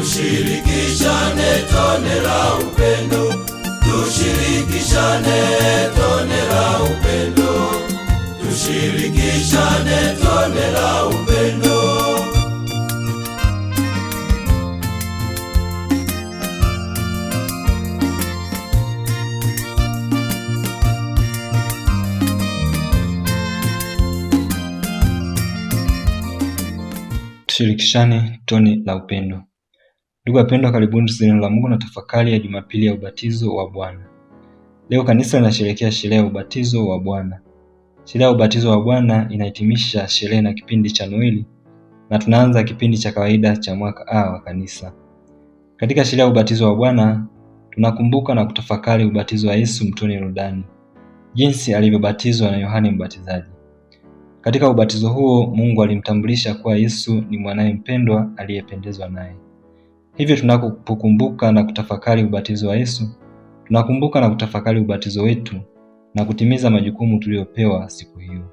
Tushirikishane tone la upendo, tushirikishane tone la upendo, tushirikishane tone la upendo. Tushirikishane tone la upendo. Ndugu wapendwa, karibuni tusikie neno la Mungu na tafakari ya Jumapili ya ubatizo wa Bwana. Leo kanisa linasherehekea sherehe ya ubatizo wa Bwana. Sherehe ya ubatizo wa Bwana inahitimisha sherehe na kipindi cha Noeli, na tunaanza kipindi cha kawaida cha mwaka A wa kanisa. Katika sherehe ya ubatizo wa Bwana tunakumbuka na kutafakari ubatizo wa Yesu mtoni Yordani, jinsi alivyobatizwa na Yohane Mbatizaji. Katika ubatizo huo Mungu alimtambulisha kuwa Yesu ni mwanaye mpendwa aliyependezwa naye. Hivyo tunapokumbuka na kutafakari ubatizo wa Yesu, tunakumbuka na kutafakari ubatizo wetu na kutimiza majukumu tuliyopewa siku hiyo.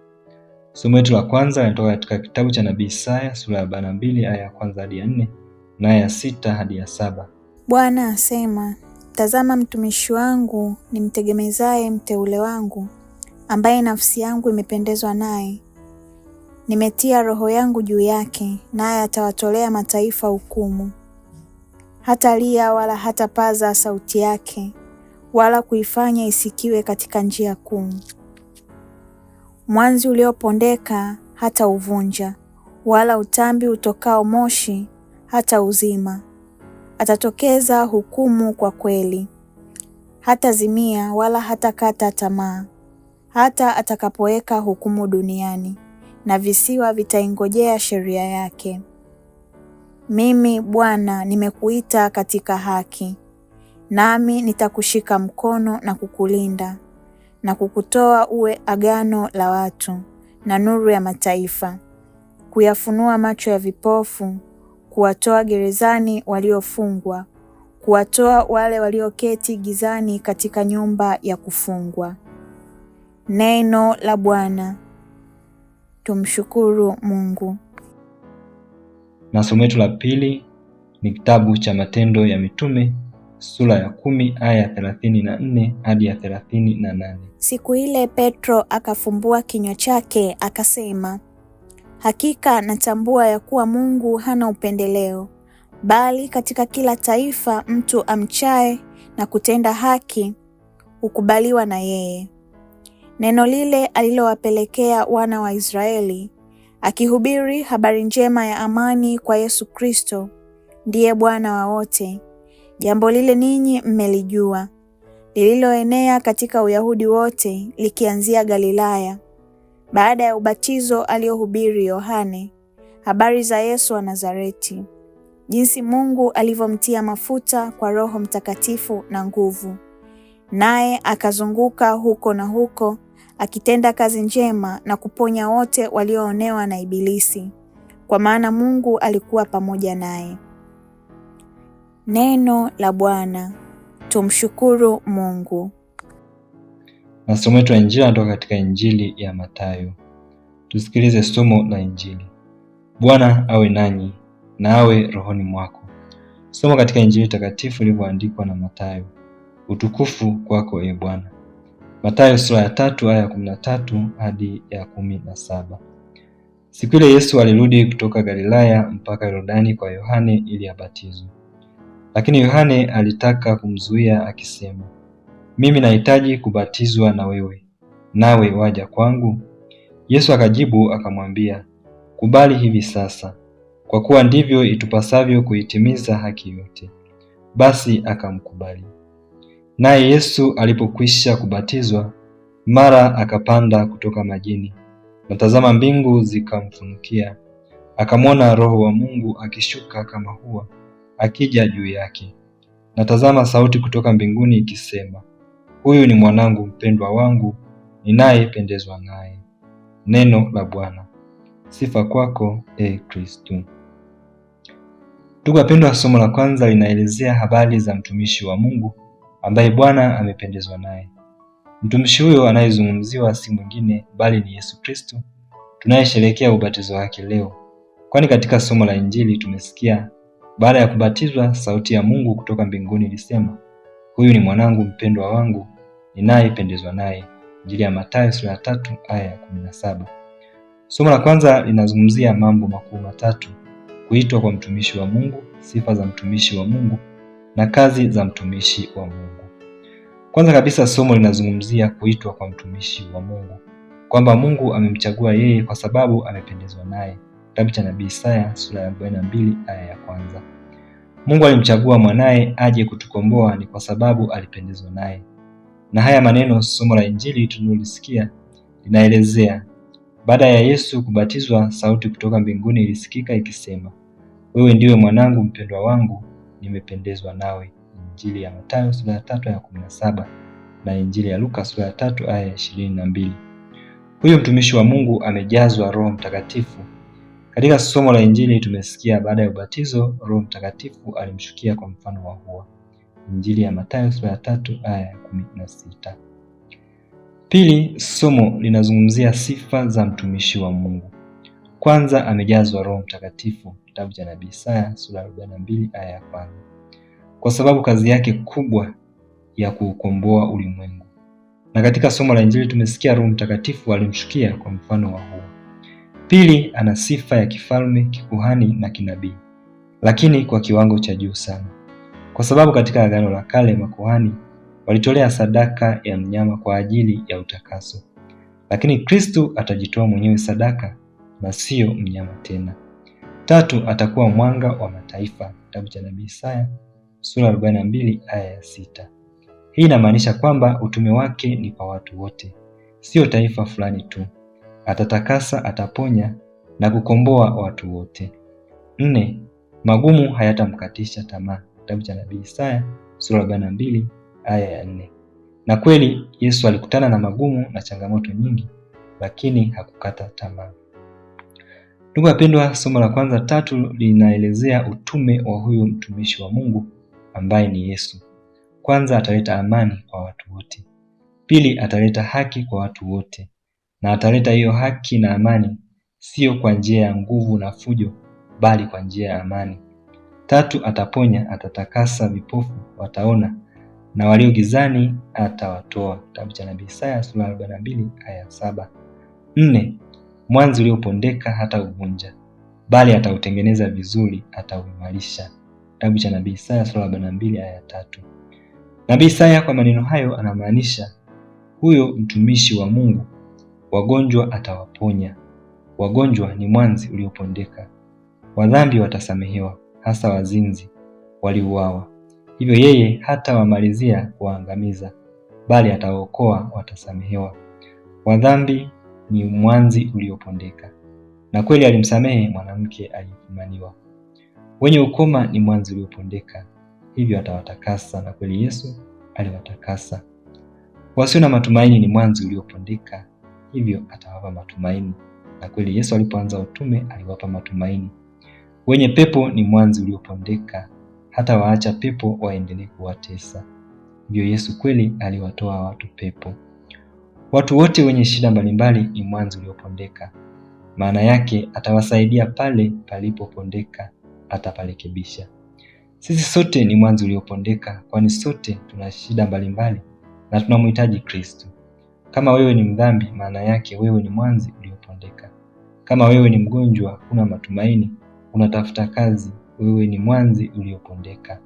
Somo letu la kwanza linatoka katika kitabu cha Nabii Isaya sura ya 42 aya ya kwanza hadi ya 4 na aya ya 6 hadi ya 7. Bwana asema, tazama mtumishi wangu nimtegemezaye, mteule wangu, ambaye nafsi yangu imependezwa naye. Nimetia roho yangu juu yake, naye atawatolea mataifa hukumu. Hatalia wala hatapaza sauti yake, wala kuifanya isikiwe katika njia kuu. Mwanzi uliopondeka hata uvunja, wala utambi utokao moshi hata uzima. Atatokeza hukumu kwa kweli, hatazimia wala hatakata tamaa, hata atakapoweka hukumu duniani, na visiwa vitaingojea sheria yake. Mimi Bwana nimekuita katika haki, nami nitakushika mkono na kukulinda, na kukutoa uwe agano la watu na nuru ya mataifa, kuyafunua macho ya vipofu, kuwatoa gerezani waliofungwa, kuwatoa wale walioketi gizani katika nyumba ya kufungwa. Neno la Bwana. Tumshukuru Mungu. Na somo letu la pili ni kitabu cha Matendo ya Mitume sura ya 10 aya ya 34 hadi ya 38. Siku ile Petro akafumbua kinywa chake akasema, hakika natambua ya kuwa Mungu hana upendeleo, bali katika kila taifa mtu amchaye na kutenda haki hukubaliwa na yeye. Neno lile alilowapelekea wana wa Israeli, akihubiri habari njema ya amani kwa Yesu Kristo, ndiye Bwana wa wote. Jambo lile ninyi mmelijua, lililoenea katika Uyahudi wote, likianzia Galilaya, baada ya ubatizo aliohubiri Yohane, habari za Yesu wa Nazareti, jinsi Mungu alivyomtia mafuta kwa Roho Mtakatifu na nguvu, naye akazunguka huko na huko akitenda kazi njema na kuponya wote walioonewa na Ibilisi, kwa maana Mungu alikuwa pamoja naye. Neno la Bwana. Tumshukuru Mungu. Na somo letu la Injili linatoka katika Injili ya Mathayo. Tusikilize somo la Injili. Bwana awe nanyi na awe rohoni mwako. Somo katika Injili takatifu ilivyoandikwa na Mathayo. Utukufu kwako e Bwana. Mathayo sura ya 3 aya ya 13 hadi ya 17. Siku ile Yesu alirudi kutoka Galilaya mpaka Yordani kwa Yohane ili abatizwe. Lakini Yohane alitaka kumzuia akisema, mimi nahitaji kubatizwa na wewe, nawe waja kwangu? Yesu akajibu akamwambia, kubali hivi sasa, kwa kuwa ndivyo itupasavyo kuitimiza haki yote. Basi akamkubali. Naye Yesu alipokwisha kubatizwa, mara akapanda kutoka majini, na tazama mbingu zikamfunukia. Akamwona Roho wa Mungu akishuka kama hua, akija juu yake. Na tazama sauti kutoka mbinguni ikisema, huyu ni mwanangu mpendwa wangu, ninayependezwa naye. Neno la Bwana. Sifa kwako e Kristo. Ndugu wapendwa, somo la kwanza linaelezea habari za mtumishi wa Mungu ambaye Bwana amependezwa naye. Mtumishi huyo anayezungumziwa si mwingine bali ni Yesu Kristo, tunayesherehekea ubatizo wake leo. Kwani katika somo la Injili tumesikia Baada ya kubatizwa, sauti ya Mungu kutoka mbinguni ilisema, huyu ni mwanangu mpendwa wangu, ninayependezwa naye. Injili ya Mathayo sura ya 3 aya ya 17. Somo la kwanza linazungumzia mambo makuu matatu: kuitwa kwa mtumishi wa Mungu, sifa za mtumishi wa Mungu na kazi za mtumishi wa Mungu. Kwanza kabisa, somo linazungumzia kuitwa kwa mtumishi wa Mungu, kwamba Mungu amemchagua yeye kwa sababu amependezwa naye. Kitabu cha nabii Isaya sura ya 42 aya ya 1. Mungu alimchagua mwanaye aje kutukomboa ni kwa sababu alipendezwa naye. Na haya maneno somo la Injili tunalosikia linaelezea. Baada ya Yesu kubatizwa, sauti kutoka mbinguni ilisikika ikisema, wewe ndiwe mwanangu mpendwa wangu, nimependezwa nawe. Injili ya Mathayo sura ya 3 aya 17 na Injili ya Luka sura ya 3 aya 22. Huyo mtumishi wa Mungu amejazwa Roho Mtakatifu. Katika somo la Injili tumesikia baada ya ubatizo Roho Mtakatifu alimshukia kwa mfano wa hua. Injili ya Mathayo sura ya 3 aya ya 16. Pili, somo linazungumzia sifa za mtumishi wa Mungu. Kwanza, amejazwa Roho Mtakatifu. Kitabu cha nabii Isaya sura ya 42 aya ya 1. Kwa sababu kazi yake kubwa ya kuukomboa ulimwengu. Na katika somo la Injili tumesikia Roho Mtakatifu alimshukia kwa mfano wa hua. Pili, ana sifa ya kifalme, kikuhani na kinabii, lakini kwa kiwango cha juu sana. Kwa sababu katika Agano la Kale makuhani walitolea sadaka ya mnyama kwa ajili ya utakaso, lakini Kristo atajitoa mwenyewe sadaka na sio mnyama tena. Tatu, atakuwa mwanga wa mataifa. Kitabu cha nabii Isaya sura 42 aya ya 6. Hii inamaanisha kwamba utume wake ni kwa watu wote, sio taifa fulani tu. Atatakasa, ataponya na kukomboa watu wote. 4, magumu hayatamkatisha tamaa. Kitabu cha nabii Isaya sura 42 aya ya 4. Na kweli Yesu alikutana na magumu na changamoto nyingi, lakini hakukata tamaa. Ndugu wapendwa, somo la kwanza 3 linaelezea utume wa huyu mtumishi wa Mungu ambaye ni Yesu. Kwanza, ataleta amani kwa watu wote. Pili, ataleta haki kwa watu wote, na ataleta hiyo haki na amani sio kwa njia ya nguvu na fujo, bali kwa njia ya amani. Tatu, ataponya, atatakasa, vipofu wataona na walio gizani atawatoa. Kitabu cha nabii Isaya sura 42 aya 7. 4, mwanzi uliopondeka hata uvunja, bali atautengeneza vizuri, atauimarisha. Kitabu cha nabii Isaya sura 42 aya 3. Nabii Isaya kwa maneno hayo anamaanisha huyo mtumishi wa Mungu, wagonjwa atawaponya. Wagonjwa ni mwanzi uliopondeka. Wadhambi watasamehewa, hasa wazinzi waliuawa. Hivyo yeye hata wamalizia kuangamiza, bali atawaokoa, watasamehewa. Wadhambi ni mwanzi uliopondeka, na kweli alimsamehe mwanamke aliyefumaniwa. Wenye ukoma ni mwanzi uliopondeka, hivyo atawatakasa, na kweli Yesu aliwatakasa. Wasio na matumaini ni mwanzi uliopondeka, hivyo atawapa matumaini, na kweli Yesu alipoanza utume aliwapa matumaini. Wenye pepo ni mwanzi uliopondeka, hata waacha pepo waendelee kuwatesa, hivyo Yesu kweli aliwatoa watu pepo. Watu wote wenye shida mbalimbali ni mwanzi uliopondeka, maana yake atawasaidia pale palipopondeka, ataparekebisha. Sisi sote ni mwanzi uliopondeka, kwani sote tuna shida mbalimbali na tunamhitaji Kristo. Kama wewe ni mdhambi, maana yake wewe ni mwanzi uliopondeka. Kama wewe ni mgonjwa, huna matumaini, unatafuta kazi, wewe ni mwanzi uliopondeka.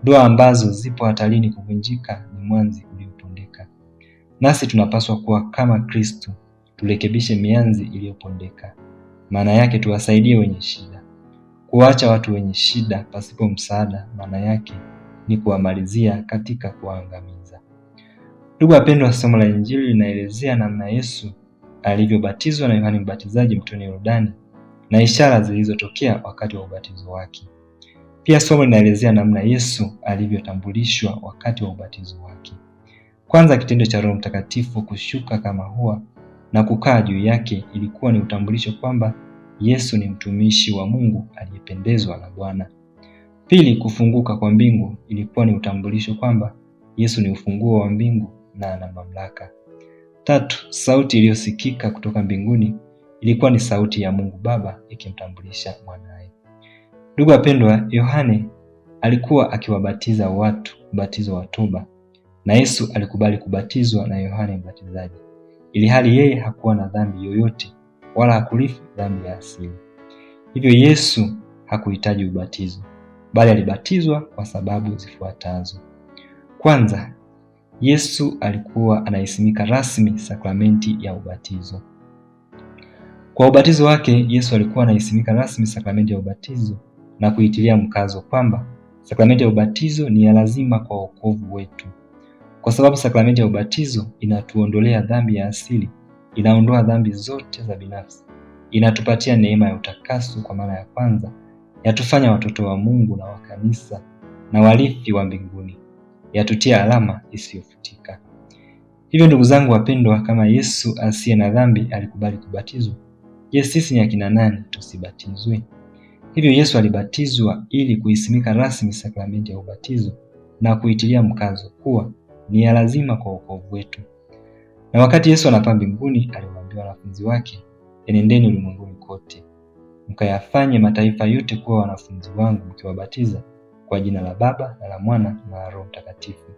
Ndoa ambazo zipo hatarini kuvunjika ni mwanzi uliopondeka. Nasi tunapaswa kuwa kama Kristo, turekebishe mianzi iliyopondeka. Maana yake tuwasaidie wenye shida. Kuacha watu wenye shida pasipo msaada, maana yake ni kuwamalizia katika kuwaangamiza. Ndugu wapendwa, somo la Injili linaelezea namna Yesu alivyobatizwa na Yohana Mbatizaji mtoni Yordani na ishara zilizotokea wakati wa ubatizo wake. Pia somo linaelezea namna Yesu alivyotambulishwa wakati wa ubatizo wake. Kwanza, kitendo cha Roho Mtakatifu kushuka kama hua na kukaa juu yake ilikuwa ni utambulisho kwamba Yesu ni mtumishi wa Mungu aliyependezwa na Bwana. Pili, kufunguka kwa mbingu ilikuwa ni utambulisho kwamba Yesu ni ufunguo wa mbingu na ana mamlaka. Tatu, sauti iliyosikika kutoka mbinguni ilikuwa ni sauti ya Mungu Baba ikimtambulisha mwanaye. Ndugu wapendwa, Yohane alikuwa akiwabatiza watu ubatizo wa toba, na Yesu alikubali kubatizwa na Yohane Mbatizaji, ili hali yeye hakuwa na dhambi yoyote wala hakurithi dhambi ya asili. Hivyo Yesu hakuhitaji ubatizo, bali alibatizwa kwa sababu zifuatazo. Kwanza, Yesu alikuwa anaisimika rasmi sakramenti ya ubatizo. Kwa ubatizo wake, Yesu alikuwa anaisimika rasmi sakramenti ya ubatizo na kuitilia mkazo kwamba sakramenti ya ubatizo ni ya lazima kwa wokovu wetu. Kwa sababu sakramenti ya ubatizo inatuondolea dhambi ya asili, inaondoa dhambi zote za binafsi, inatupatia neema ya utakaso kwa mara ya kwanza, yatufanya watoto wa Mungu na wa kanisa na warithi wa mbinguni, yatutia alama isiyofutika. Hivyo ndugu zangu wapendwa, kama Yesu asiye na dhambi alikubali kubatizwa, je, sisi ni akina nani tusibatizwe? Hivyo Yesu alibatizwa ili kuisimika rasmi sakramenti ya ubatizo na kuitilia mkazo kuwa ni ya lazima kwa wokovu wetu. Na wakati Yesu anapaa mbinguni, aliwaambia wanafunzi wake, enendeni ulimwenguni kote, mkayafanye mataifa yote kuwa wanafunzi wangu, mkiwabatiza kwa jina la Baba na la Mwana na la Roho Mtakatifu.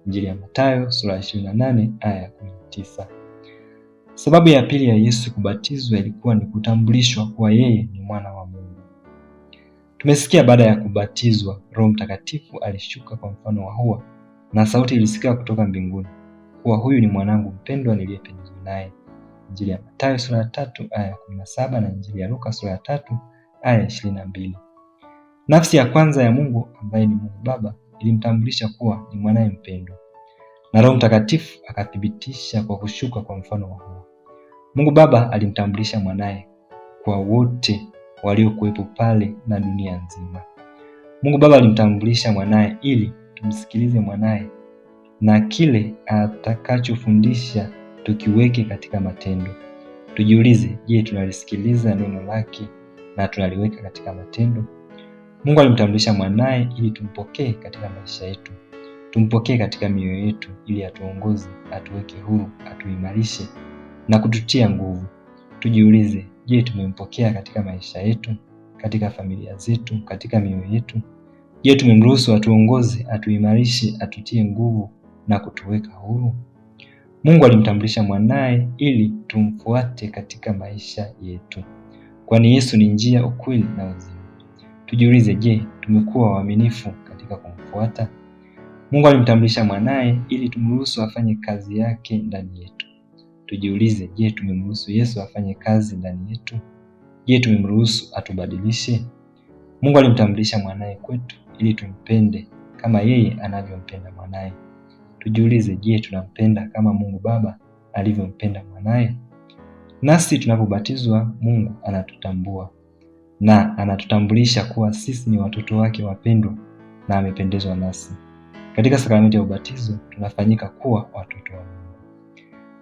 Injili ya Mathayo sura 28 aya 19. Sababu ya pili ya Yesu kubatizwa ilikuwa ni kutambulishwa kuwa yeye ni mwana wa Mungu. Tumesikia baada ya kubatizwa, Roho Mtakatifu alishuka kwa mfano wa hua, na sauti ilisikika kutoka mbinguni, kuwa huyu ni mwanangu mpendwa niliyependezwa naye. Injili ya Mathayo sura 3 aya 17 na Injili ya Luka sura 3 aya 22. Nafsi ya kwanza ya Mungu ambaye ni Mungu Baba ilimtambulisha kuwa ni mwanaye mpendwa, na Roho Mtakatifu akathibitisha kwa kushuka kwa mfano wa hua. Mungu Baba alimtambulisha mwanaye kwa wote waliokuwepo pale na dunia nzima. Mungu Baba alimtambulisha mwanaye ili tumsikilize mwanaye na kile atakachofundisha tukiweke katika matendo. Tujiulize, je, tunalisikiliza neno lake na tunaliweka katika matendo? Mungu alimtambulisha mwanaye ili tumpokee katika maisha yetu, tumpokee katika mioyo yetu ili atuongoze, atuweke huru, atuimarishe na kututia nguvu. Tujiulize, je, tumempokea katika maisha yetu, katika familia zetu, katika mioyo yetu? Je, tumemruhusu atuongoze, atuimarishe, atutie nguvu na kutuweka huru? Mungu alimtambulisha mwanaye ili tumfuate katika maisha yetu, kwani Yesu ni njia, ukweli na uzima. Tujiulize, je, tumekuwa waaminifu katika kumfuata? Mungu alimtambulisha mwanaye ili tumruhusu afanye kazi yake ndani yetu. Tujiulize, je, tumemruhusu Yesu afanye kazi ndani yetu? Je, tumemruhusu atubadilishe? Mungu alimtambulisha mwanaye kwetu ili tumpende kama yeye anavyompenda mwanaye. Tujiulize, je, tunampenda kama Mungu Baba alivyompenda mwanaye? Nasi tunapobatizwa, Mungu anatutambua na anatutambulisha kuwa sisi ni watoto wake wapendwa na amependezwa nasi. Katika sakramenti ya ubatizo tunafanyika kuwa watoto wa Mungu.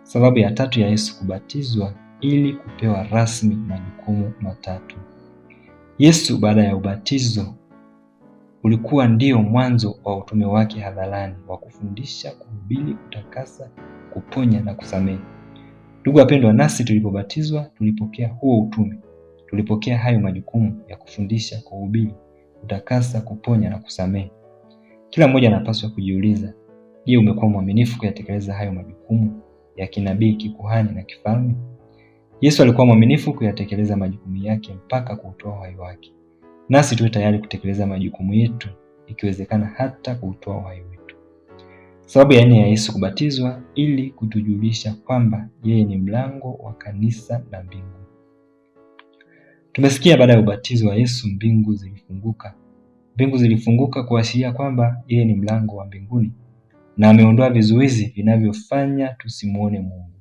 Sababu ya tatu ya Yesu kubatizwa ili kupewa rasmi majukumu matatu. Yesu baada ya ubatizo ulikuwa ndio mwanzo wa utume wake hadharani wa kufundisha, kuhubiri, kutakasa, kuponya na kusamehe. Ndugu wapendwa, nasi tulipobatizwa tulipokea huo utume. Tulipokea hayo majukumu ya kufundisha, kuhubiri, kutakasa, kuponya na kusamehe. Kila mmoja anapaswa kujiuliza, je, umekuwa mwaminifu kuyatekeleza hayo majukumu ya kinabii, kikuhani na kifalme? Yesu alikuwa mwaminifu kuyatekeleza majukumu yake mpaka kuutoa uhai wake. Nasi tuwe tayari kutekeleza majukumu yetu, ikiwezekana hata kuutoa uhai wetu. Sababu ya nne ya Yesu kubatizwa ili kutujulisha kwamba yeye ni mlango wa kanisa la mbingu. Tumesikia baada ya ubatizo wa Yesu mbingu zilifunguka. Mbingu zilifunguka kuashiria kwamba yeye ni mlango wa mbinguni na ameondoa vizuizi vinavyofanya tusimuone Mungu.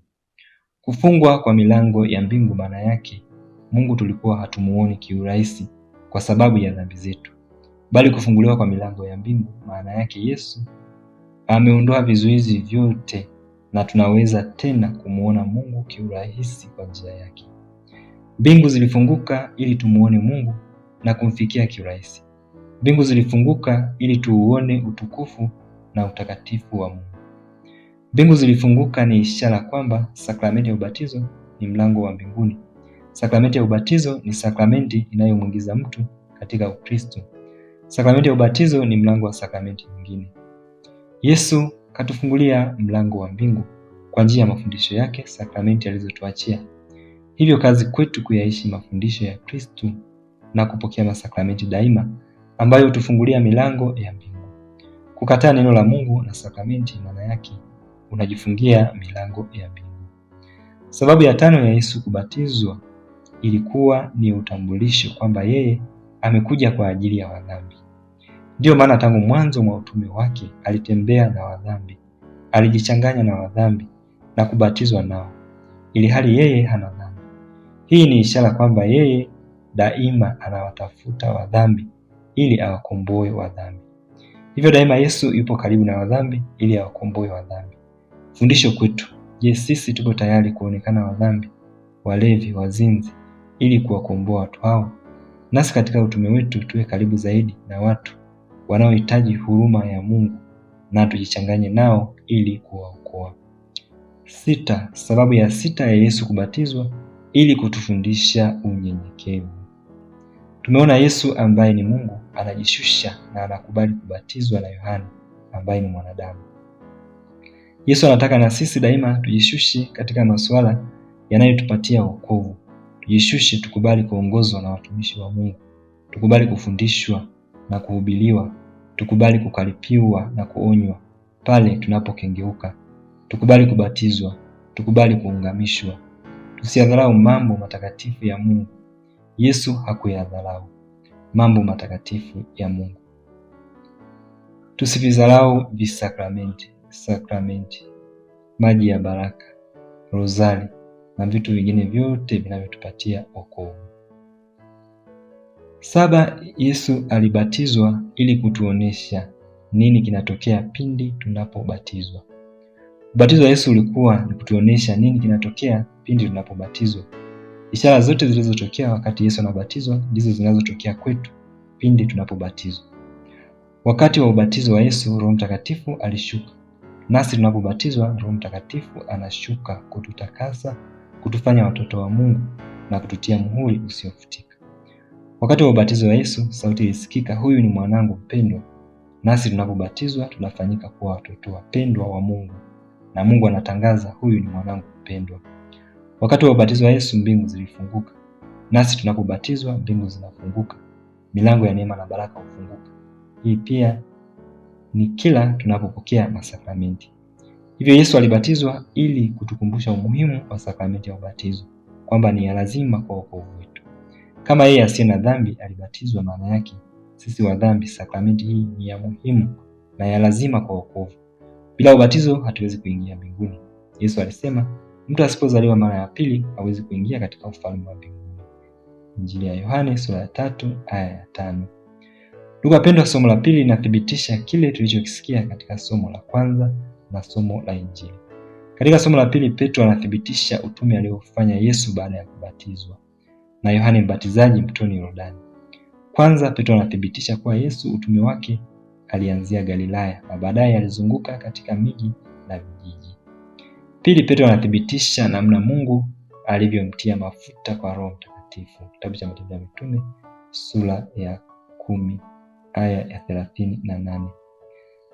Kufungwa kwa milango ya mbingu maana yake Mungu tulikuwa hatumuoni kiurahisi kwa sababu ya dhambi zetu, bali kufunguliwa kwa milango ya mbingu maana yake Yesu ameondoa vizuizi vyote na tunaweza tena kumuona Mungu kiurahisi kwa njia yake. Mbingu zilifunguka ili tumuone Mungu na kumfikia kiurahisi. Mbingu zilifunguka ili tuuone utukufu na utakatifu wa Mungu. Mbingu zilifunguka ni ishara kwamba sakramenti ya ubatizo ni mlango wa mbinguni. Sakramenti ya ubatizo ni sakramenti inayomwingiza mtu katika Ukristo. Sakramenti ya ubatizo ni mlango wa sakramenti nyingine. Yesu katufungulia mlango wa mbingu kwa njia ya mafundisho yake, sakramenti alizotuachia. Hivyo kazi kwetu kuyaishi mafundisho ya Kristo na kupokea masakramenti daima ambayo hutufungulia milango ya mbingu. Kukataa neno la Mungu na sakramenti, maana yake unajifungia milango ya mbingu. Sababu ya 5 ya Yesu kubatizwa ilikuwa ni utambulisho kwamba yeye amekuja kwa ajili ya wadhambi. Ndiyo maana tangu mwanzo mwa utume wake alitembea na wadhambi, alijichanganya na wadhambi na kubatizwa nao, ili hali yeye hana dhambi. Hii ni ishara kwamba yeye daima anawatafuta wadhambi ili awakomboe wadhambi. Hivyo daima Yesu yupo karibu na wadhambi ili awakomboe wadhambi. Fundisho kwetu: je, sisi tupo tayari kuonekana wadhambi, walevi, wazinzi ili kuwakomboa watu hao? Nasi katika utume wetu tuwe karibu zaidi na watu wanaohitaji huruma ya Mungu na tujichanganye nao ili kuwaokoa. 6. Sababu ya 6 ya Yesu kubatizwa ili kutufundisha unyenyekevu. Tumeona Yesu ambaye ni Mungu anajishusha na anakubali kubatizwa na Yohana ambaye ni mwanadamu. Yesu anataka na sisi daima tujishushe katika masuala yanayotupatia wokovu. Tujishushe, tukubali kuongozwa na watumishi wa Mungu, tukubali kufundishwa na kuhubiriwa, tukubali kukaripiwa na kuonywa pale tunapokengeuka, tukubali kubatizwa, tukubali kuungamishwa. Tusiyadharau mambo matakatifu ya Mungu. Yesu hakuyadharau mambo matakatifu ya Mungu. Tusivizarau visakramenti, sakramenti, maji ya baraka, rozari na vitu vingine vyote vinavyotupatia wokovu. 7. Yesu alibatizwa ili kutuonesha nini kinatokea pindi tunapobatizwa. Ubatizo wa Yesu ulikuwa ni kutuonesha nini kinatokea pindi tunapobatizwa. Ishara zote zilizotokea wakati Yesu anabatizwa ndizo zinazotokea kwetu pindi tunapobatizwa. Wakati wa ubatizo wa Yesu, Roho Mtakatifu alishuka. Nasi tunapobatizwa, Roho Mtakatifu anashuka kututakasa, kutufanya watoto wa Mungu na kututia muhuri usiofutika. Wakati wa ubatizo wa Yesu, sauti ilisikika, huyu ni mwanangu mpendwa. Nasi tunapobatizwa tunafanyika kuwa watoto wapendwa wa Mungu, na Mungu anatangaza, huyu ni mwanangu mpendwa. Wakati wa ubatizo wa Yesu, mbingu zilifunguka. Nasi tunapobatizwa, mbingu zinafunguka, milango ya neema na baraka hufunguka. Hii pia ni kila tunapopokea masakramenti. Hivyo Yesu alibatizwa ili kutukumbusha umuhimu wa sakramenti ya ubatizo, kwamba ni ya lazima kwa wokovu wetu. Kama yeye asiye na dhambi alibatizwa, maana yake sisi wa dhambi sakramenti hii ni ya muhimu na ya lazima kwa wokovu. Bila ubatizo hatuwezi kuingia mbinguni. Yesu alisema, mtu asipozaliwa mara ya pili hawezi kuingia katika ufalme wa mbinguni. Injili ya Yohane sura ya 3 aya ya 5. Ndugu wapendwa, somo la pili linathibitisha kile tulichokisikia katika somo la kwanza na somo la Injili. Katika somo la pili, Petro anathibitisha utume aliofanya Yesu baada ya kubatizwa na Yohane Mbatizaji mtoni Yordani. Kwanza, Petro anathibitisha kuwa Yesu utume wake alianzia Galilaya na baadaye alizunguka katika miji na vijiji. Pili, Petro anathibitisha namna Mungu alivyomtia mafuta kwa Roho Mtakatifu. Kitabu cha Matendo ya Mitume sura ya 10 aya ya 38.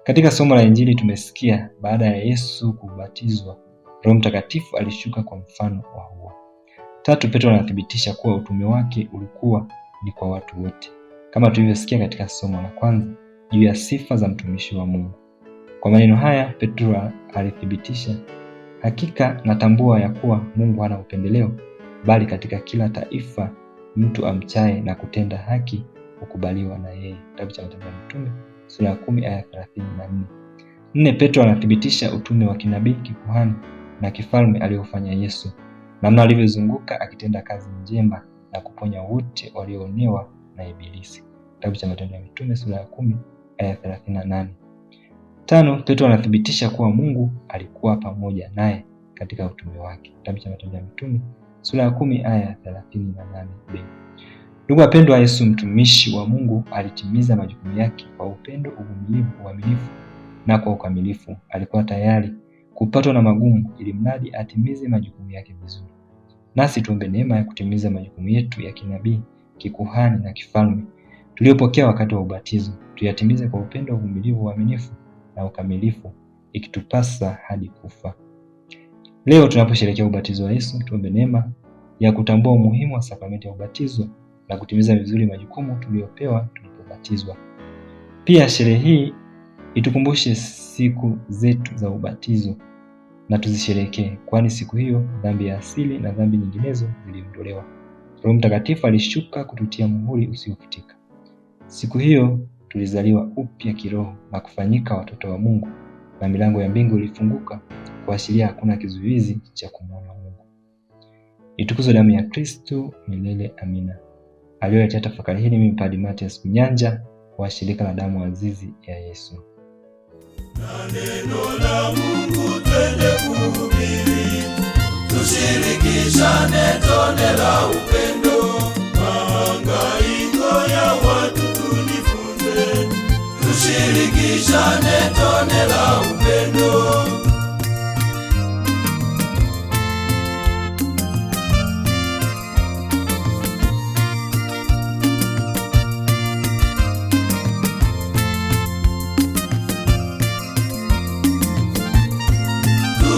Katika somo la Injili tumesikia baada ya Yesu kubatizwa, Roho Mtakatifu alishuka kwa mfano wa hua. Tatu, Petro anathibitisha kuwa utume wake ulikuwa ni kwa watu wote, kama tulivyosikia katika somo la kwanza juu ya sifa za mtumishi wa Mungu. Kwa maneno haya, Petro alithibitisha, hakika natambua ya kuwa Mungu hana upendeleo, bali katika kila taifa mtu amchaye na kutenda haki hukubaliwa na yeye. Kitabu cha Matendo ya Mitume sura ya 10 aya 34. 4, Petro anathibitisha utume wa kinabii, kikuhani na kifalme aliofanya Yesu, namna alivyozunguka akitenda kazi njema na kuponya wote walioonewa na Ibilisi. Kitabu cha Matendo ya Mitume sura ya 10 aya 38. 5, Petro anathibitisha kuwa Mungu alikuwa pamoja naye katika utume wake. Kitabu cha Matendo ya Mitume sura ya 10 aya 38b. Ndugu wapendwa, Yesu mtumishi wa Mungu alitimiza majukumu yake kwa upendo, uvumilivu, uaminifu na kwa ukamilifu. Alikuwa tayari kupatwa na magumu ili mradi atimize majukumu yake vizuri. Nasi tuombe neema ya kutimiza majukumu yetu ya kinabii, kikuhani na kifalme tuliyopokea wakati wa ubatizo, tuyatimize kwa upendo, uvumilivu, uaminifu na ukamilifu, ikitupasa hadi kufa. Leo tunaposherehekea ubatizo wa Yesu, tuombe neema ya kutambua umuhimu wa sakramenti ya ubatizo na kutimiza vizuri majukumu tuliyopewa tulipobatizwa. Pia sherehe hii itukumbushe siku zetu za ubatizo na tuzisherehekee, kwani siku hiyo dhambi ya asili na dhambi nyinginezo ziliondolewa. Roho Mtakatifu alishuka kututia muhuri usiofutika. Siku hiyo tulizaliwa upya kiroho na kufanyika watoto wa Mungu, na milango ya mbingu ilifunguka kuashiria hakuna kizuizi cha kumwona Mungu. Itukuzwe damu ya Kristo milele. Amina. Aliyoletea tafakari hii ni mimi Padre Mathias Kunyanja wa shirika la damu azizi ya Yesu. Na neno la Mungu twende kuhubiri, tushirikishane tone la upendo. Mahangaiko ya watu tujifunze, tushirikishane tone la upendo.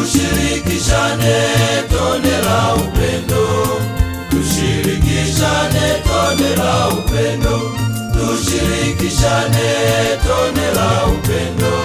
Tushirikishane tone la upendo, tushirikishane tone la upendo, tushirikishane tone la upendo.